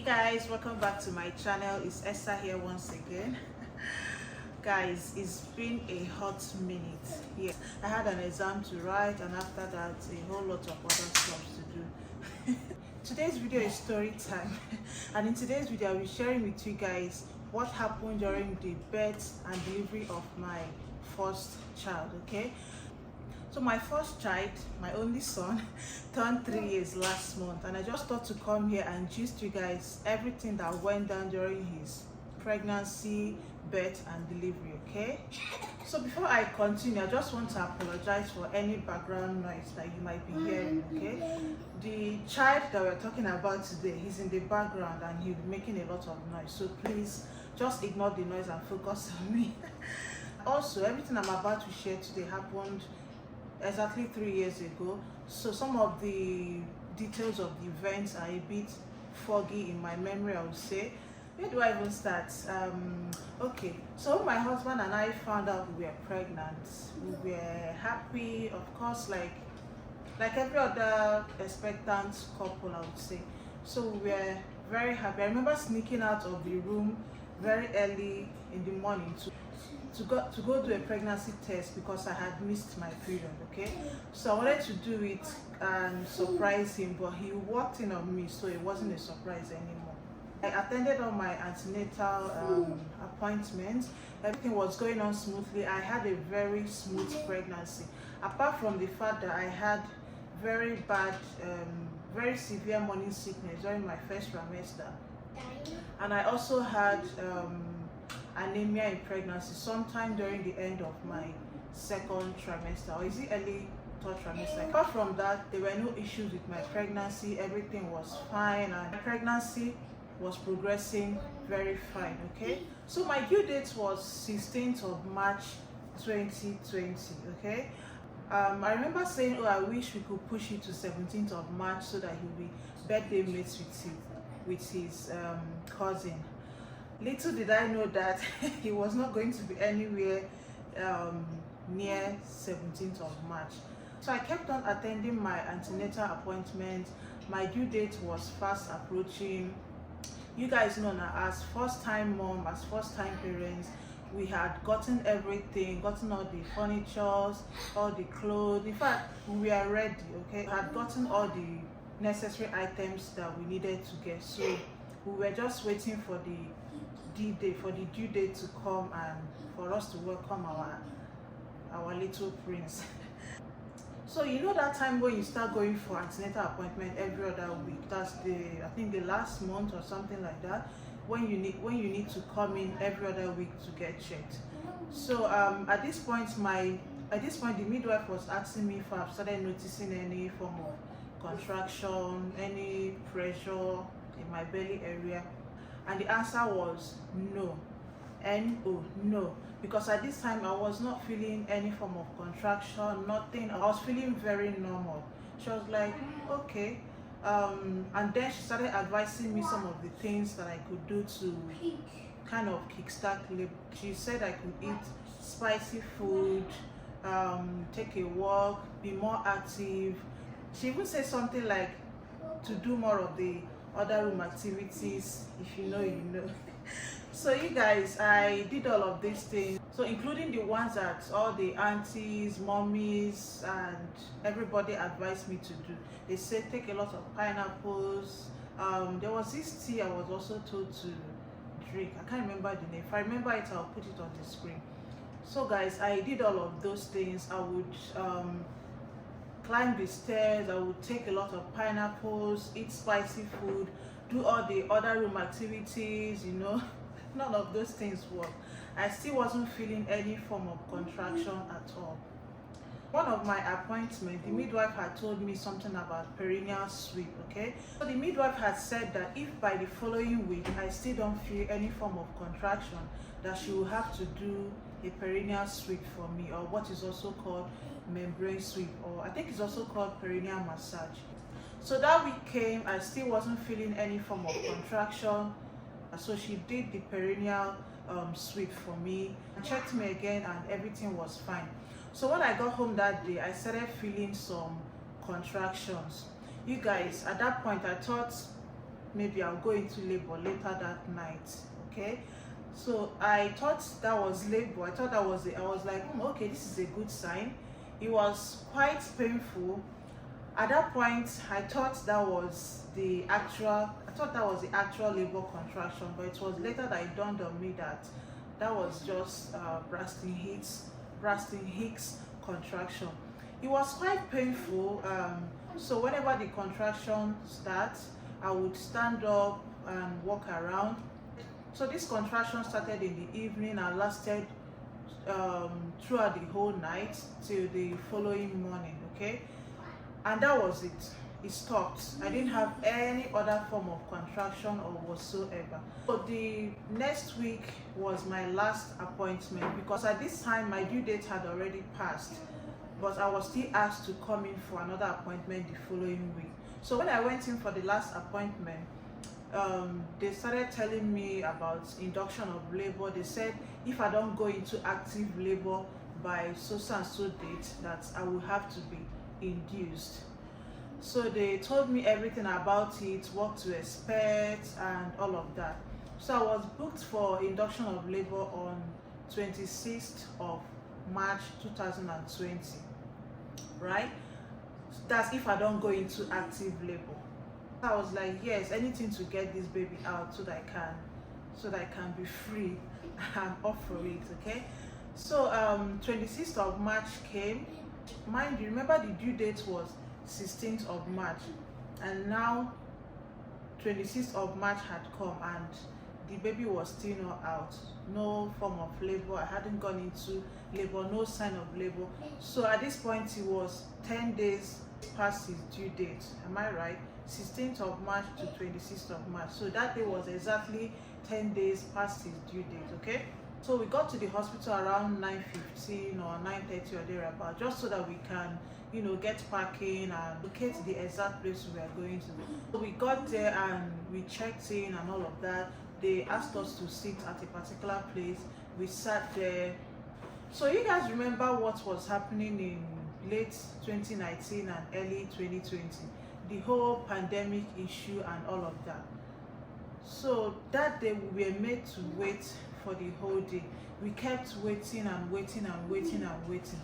Guys, welcome back to my channel. It's Esther here once again. Guys, it's been a hot minute. Yes, I had an exam to write, and after that a whole lot of other stuff to do. Today's video is story time, and in today's video I'll be sharing with you guys what happened during the birth and delivery of my first child. Okay, so my first child, my only son, turned 3 years last month, and I just thought to come here and gist you guys everything that went down during his pregnancy, birth and delivery. Okay, so before I continue, I just want to apologize for any background noise that you might be hearing. Okay, the child that we're talking about today, he's in the background and he'll be making a lot of noise, so please just ignore the noise and focus on me. Also, everything I'm about to share today happened exactly 3 years ago, so some of the details of the events are a bit foggy in my memory, I would say. Where do I even start? Okay, so my husband and I found out we were pregnant. We were happy, of course, like every other expectant couple, I would say. So we were very happy. I remember sneaking out of the room very early in the morning to go do a pregnancy test because I had missed my period. Okay, so I wanted to do it and surprise him, but he walked in on me, so it wasn't a surprise anymore. I attended all my antenatal appointments. Everything was going on smoothly. I had a very smooth pregnancy, apart from the fact that I had very bad, very severe morning sickness during my first trimester, and I also had anemia in pregnancy sometime during the end of my second trimester, or is it early third trimester. Apart from that, there were no issues with my pregnancy. Everything was fine, and my pregnancy was progressing very fine. Okay, so my due date was 16th of March 2020. Okay, I remember saying, oh, I wish we could push it to 17th of March so that he'll be birthday mates with his cousin. Little did I know that he was not going to be anywhere near 17th of March. So I kept on attending my antenatal appointment. My due date was fast approaching. You guys know now, as first-time mom, as first-time parents, we had gotten everything, gotten all the furnitures, all the clothes. In fact, we were ready. Okay, we had gotten all the necessary items that we needed to get. So we were just waiting for the due date to come and for us to welcome our little prince. So you know that time when you start going for antenatal appointment every other week, that's I think the last month or something like that, when you need to come in every other week to get checked. So at this point the midwife was asking me if I've started noticing any form of contraction, any pressure in my belly area, and the answer was no. No, no, because at this time I was not feeling any form of contraction, nothing. I was feeling very normal. She was like, okay, and then she started advising me some of the things that I could do to kind of kickstart labor. She said I could eat spicy food, take a walk, be more active. She even said something like to do more of the other room activities. If you know, you know. So you guys, I did all of these things, so including the ones that all the aunties, mommies and everybody advised me to do. They said take a lot of pineapples. There was this tea I was also told to drink. I can't remember the name. If I remember it, I'll put it on the screen. So guys, I did all of those things. I would climb the stairs, I would take a lot of pineapples, eat spicy food, do all the other room activities, you know. None of those things worked. I still wasn't feeling any form of contraction at all. One of my appointments, the midwife had told me something about perineal sweep. Okay, so the midwife had said that if by the following week I still don't feel any form of contraction, that she will have to do a perineal sweep for me, or what is also called membrane sweep, or I think it's also called perineal massage. So that week came, I still wasn't feeling any form of contraction. So she did the perineal sweep for me, checked me again, and everything was fine. So when I got home that day, I started feeling some contractions. You guys, at that point I thought maybe I'll go into labor later that night. Okay, so I thought that was labor. I thought that was it. I was like, okay, this is a good sign. It was quite painful. At that point, I thought that was the actual labor contraction, but it was later that it dawned on me that that was just Braxton Hicks contraction. It was quite painful. So whenever the contraction starts, I would stand up and walk around. So this contraction started in the evening and lasted throughout the whole night till the following morning. Okay, and that was it. It stopped. I didn't have any other form of contraction or whatsoever. So the next week was my last appointment, because at this time my due date had already passed, but I was still asked to come in for another appointment the following week. So when I went in for the last appointment, they started telling me about induction of labor. They said if I don't go into active labor by so and so date, that I will have to be induced. So they told me everything about it, what to expect and all of that. So I was booked for induction of labor on 26th of March 2020, right? That's if I don't go into active labor. I was like, yes, anything to get this baby out so that I can be free. I'm up for it. Okay, so 26th of March came. Mind you, remember the due date was 16th of March, and now 26th of March had come and the baby was still not out. No form of labor. I hadn't gone into labor, no sign of labor. So at this point it was 10 days past his due date. Am I right? 16th of March to 26th of March. So that day was exactly 10 days past his due date. Okay, so we got to the hospital around 9:15 or 9:30 or thereabout, just so that we can, get parking and locate the exact place we are going to. So we got there and we checked in and all of that. They asked us to sit at a particular place. We sat there. So you guys remember what was happening in late 2019 and early 2020, the whole pandemic issue and all of that. So that day we were made to wait for the whole day. We kept waiting and waiting and waiting and waiting.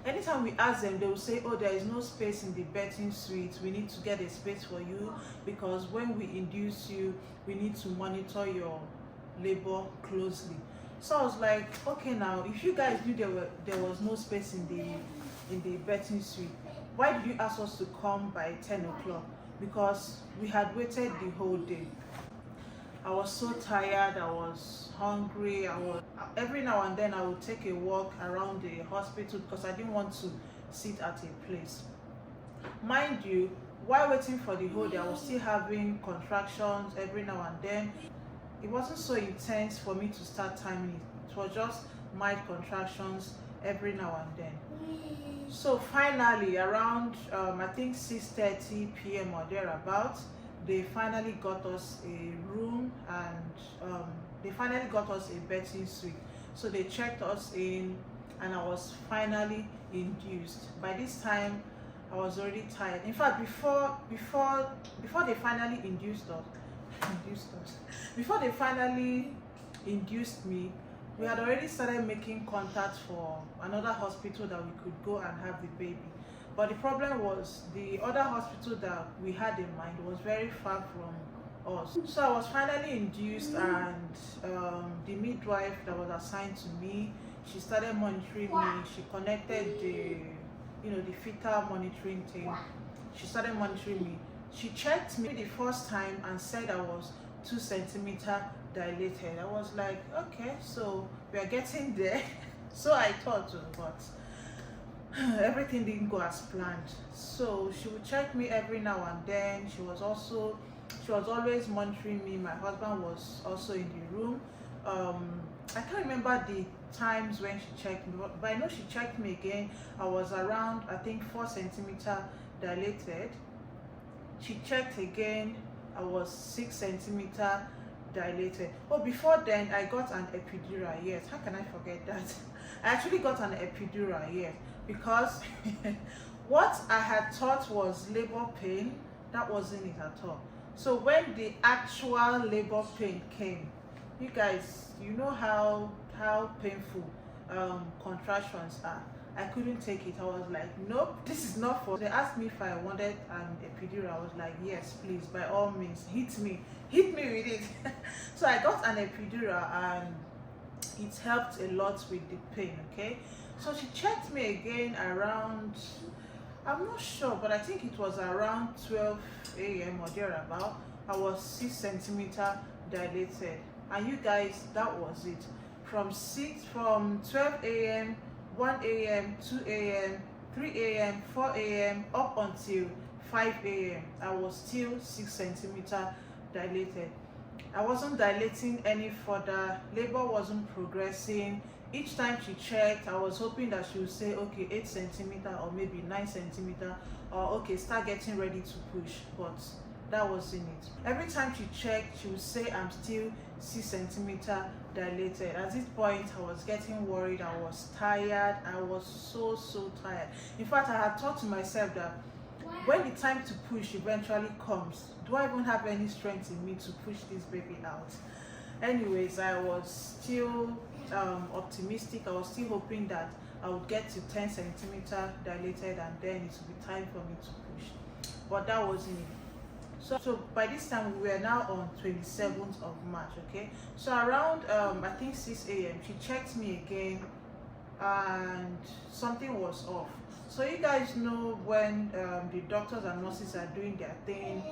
Anytime we ask them, they will say, oh, there is no space in the birthing suite. We need to get a space for you, because when we induce you, we need to monitor your labor closely. So I was like, okay, now if you guys knew there was no space in the birthing suite, why did you ask us to come by 10 o'clock? Because we had waited the whole day. I was so tired, I was hungry. Every now and then I would take a walk around the hospital because I didn't want to sit at a place. Mind you, while waiting for the whole day, I was still having contractions every now and then. It wasn't so intense for me to start timing it. It was just mild contractions every now and then. So finally, around I think 6:30 p.m. or thereabouts, they finally got us a room and they finally got us a birthing suite. So they checked us in and I was finally induced. By this time, I was already tired. In fact, before they finally before they finally induced me, we had already started making contact for another hospital that we could go and have the baby. But the problem was the other hospital that we had in mind was very far from us. So I was finally induced, and the midwife that was assigned to me, she started monitoring me. She connected the fetal monitoring thing. She started monitoring me. She checked me the first time and said I was 2 centimeters dilated. I was like, okay, so we are getting there. So I thought, but everything didn't go as planned. So she would check me every now and then. She was always monitoring me. My husband was also in the room. I can't remember the times when she checked me, but I know she checked me again. I was around, I think, 4 centimeters dilated. She checked again. I was 6 centimeters dilated. Oh, before then I got an epidural. Yes, how can I forget that? I actually got an epidural, yes, because what I had thought was labor pain, that wasn't it at all. So when the actual labor pain came, you guys, you know how painful contractions are. I couldn't take it. I was like, nope, this is not for. They asked me if I wanted an epidural. I was like, yes, please, by all means, hit me with it. So I got an epidural, and it helped a lot with the pain. Okay, so she checked me again around, I'm not sure, but I think it was around 12 a.m. or thereabout. I was 6 centimeter dilated, and you guys, that was it. From 12 a.m., 1 a.m., 2 a.m., 3 a.m., 4 a.m., up until 5 a.m. I was still 6 centimeter dilated. I wasn't dilating any further. Labor wasn't progressing. Each time she checked, I was hoping that she would say, okay, 8 centimeter or maybe 9 centimeter, or okay, start getting ready to push. But that wasn't it. Every time she checked, she would say, I'm still 6 centimeter dilated. At this point, I was getting worried. I was tired. I was so tired. In fact, I had thought to myself that when the time to push eventually comes, do I even have any strength in me to push this baby out? Anyways, I was still optimistic. I was still hoping that I would get to 10 centimeter dilated, and then it would be time for me to push. But that wasn't it. So by this time, we were now on 27th of March. Okay, so around I think 6 a.m. she checked me again, and something was off. So you guys know when the doctors and nurses are doing their thing,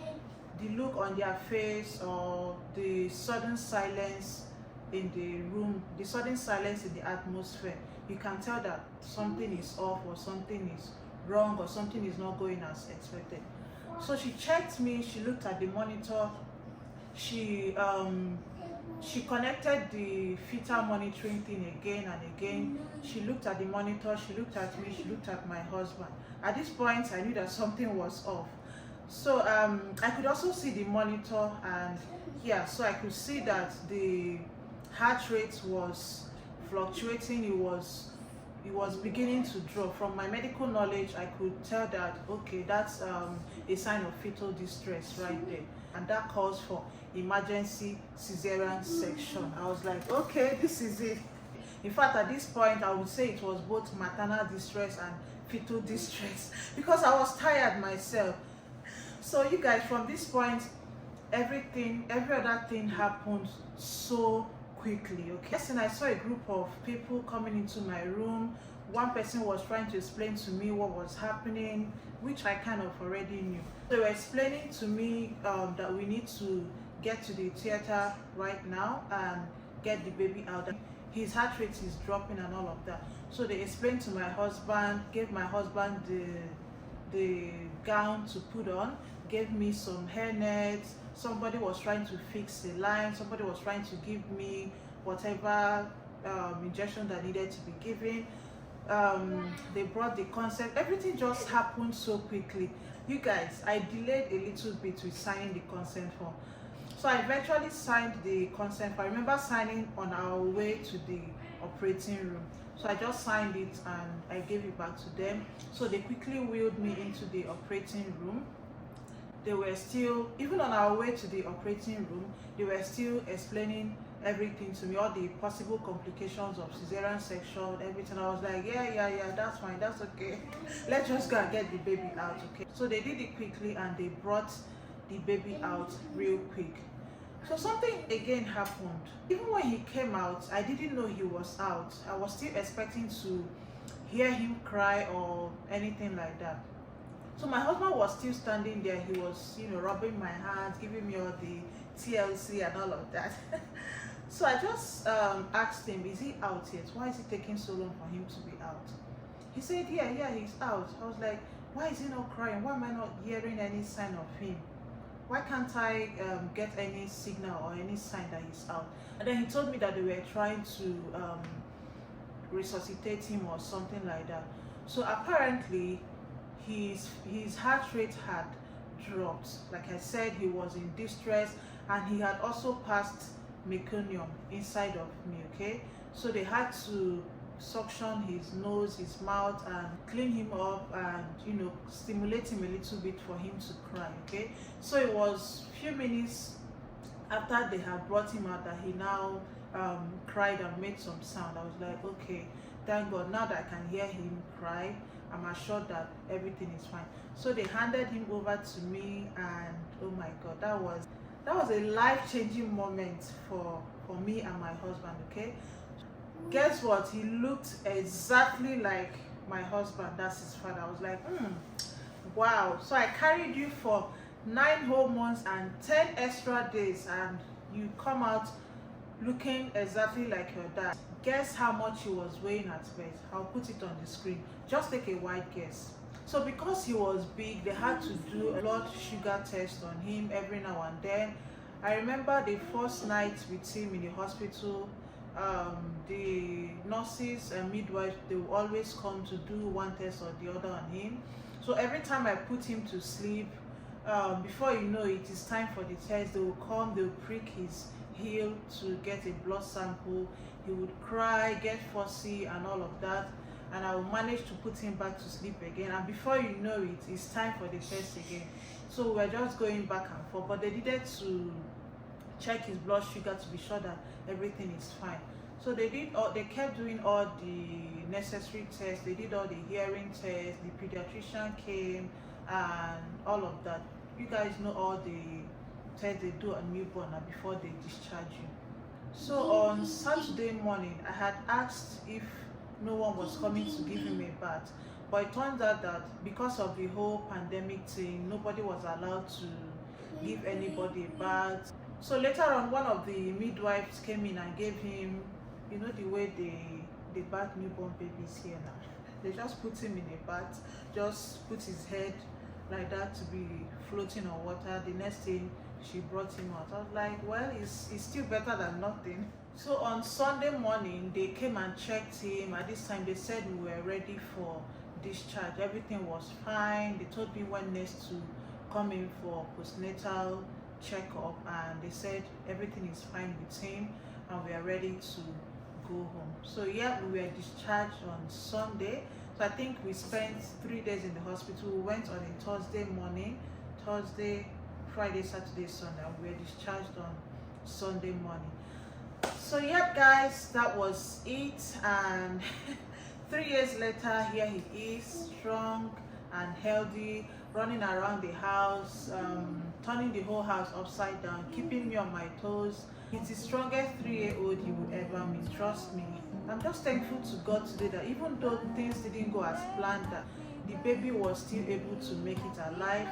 the look on their face, or the sudden silence in the room, the sudden silence in the atmosphere, you can tell that something is off, or something is wrong, or something is not going as expected. So she checked me, she looked at the monitor, she connected the fetal monitoring thing again and again. She looked at the monitor, she looked at me, she looked at my husband. At this point, I knew that something was off. So I could also see the monitor, and yeah, so I could see that the heart rate was fluctuating. It was beginning to drop. From my medical knowledge, I could tell that, okay, that's a sign of fetal distress right there, and that calls for emergency cesarean section. I was like, okay, this is it. In fact, at this point, I would say it was both maternal distress and fetal distress, because I was tired myself. So you guys, from this point, every other thing happened so quickly. Okay, and I saw a group of people coming into my room. One person was trying to explain to me what was happening, which I kind of already knew. They were explaining to me that we need to get to the theater right now and get the baby out. His heart rate is dropping and all of that. So they explained to my husband, gave my husband the gown to put on, gave me some hair nets. Somebody was trying to fix the line. Somebody was trying to give me whatever injection that needed to be given. They brought the consent. Everything just happened so quickly. You guys, I delayed a little bit with signing the consent form. So I eventually signed the consent form. I remember signing on our way to the operating room. So I just signed it and I gave it back to them. So they quickly wheeled me into the operating room. They were still, even on our way to the operating room, they were still explaining everything to me, all the possible complications of cesarean section, everything. I was like, yeah, that's fine, that's okay. Let's just go and get the baby out, okay? So they did it quickly and they brought the baby out real quick. So something again happened. Even when he came out, I didn't know he was out. I was still expecting to hear him cry or anything like that. So my husband was still standing there. He was, rubbing my hands, giving me all the TLC and all of that. So I just asked him, is he out yet? Why is it taking so long for him to be out? He said, yeah, he's out. I was like, why is he not crying? Why am I not hearing any sign of him? Why can't I get any signal or any sign that he's out? And then he told me that they were trying to resuscitate him or something like that. So apparently his heart rate had dropped. Like I said, he was in distress, and he had also passed meconium inside of me. Okay, so they had to suction his nose, his mouth, and clean him up, and stimulate him a little bit for him to cry. Okay, so it was few minutes after they had brought him out that he now cried and made some sound. I was like, okay, thank God, now that I can hear him cry, I'm assured that everything is fine. So they handed him over to me, and oh my God, that was a life-changing moment for me and my husband. Okay, guess what? He looked exactly like my husband. That's his father. I was like, wow. So I carried you for 9 whole months and 10 extra days, and you come out looking exactly like your dad. Guess how much he was weighing at birth? I'll put it on the screen. Just take a wide guess. So because he was big, they had to do a blood sugar test on him every now and then. I remember the first night with him in the hospital, the nurses and midwives, they will always come to do one test or the other on him. So every time I put him to sleep, before you know it, it's time for the test. They will come, they will prick his heel to get a blood sample. He would cry, get fussy and all of that, and I will manage to put him back to sleep again, and before you know it, it's time for the test again. So we're just going back and forth, but they needed to check his blood sugar to be sure that everything is fine. So they kept doing all the necessary tests. They did all the hearing tests, the pediatrician came, and all of that. You guys know all the tests they do on newborn before they discharge you. So on Saturday morning, I had asked if no one was coming to give him a bath, but it turns out that because of the whole pandemic thing, nobody was allowed to give anybody a bath. So later on, one of the midwives came in and gave him, the way they bath newborn babies here now. They just put him in a bath, just put his head like that to be floating on water. The next thing, she brought him out. I was like, well, it's still better than nothing. So on Sunday morning, they came and checked him. At this time, they said we were ready for discharge. Everything was fine. They told me when next to come in for postnatal checkup, and they said everything is fine with him and we are ready to go home. So yeah, we were discharged on Sunday. So I think we spent 3 days in the hospital. We went on a Thursday morning, Thursday, Friday, Saturday, Sunday, and we were discharged on Sunday morning. So yeah guys, that was it, and 3 years later, here he is, strong and healthy, running around the house, turning the whole house upside down, keeping me on my toes. He's the strongest 3-year-old you will ever meet, trust me. I'm just thankful to God today that even though things didn't go as planned, that the baby was still able to make it alive.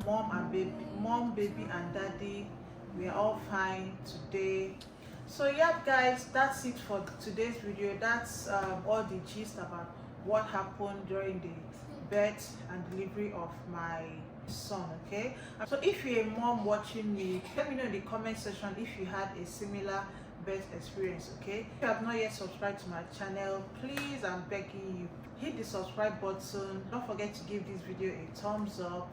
Mom, baby and daddy, we are all fine today. So yeah guys, that's it for today's video. That's all the gist about what happened during the birth and delivery of my son. Okay, so if you're a mom watching me, let me know in the comment section if you had a similar birth experience. Okay, if you have not yet subscribed to my channel, please, I'm begging you, hit the subscribe button. Don't forget to give this video a thumbs up.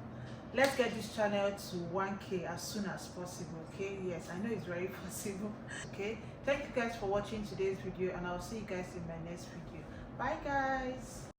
Let's get this channel to 1K as soon as possible. Okay, yes, I know it's very possible. Okay, thank you guys for watching today's video, and I'll see you guys in my next video. Bye guys.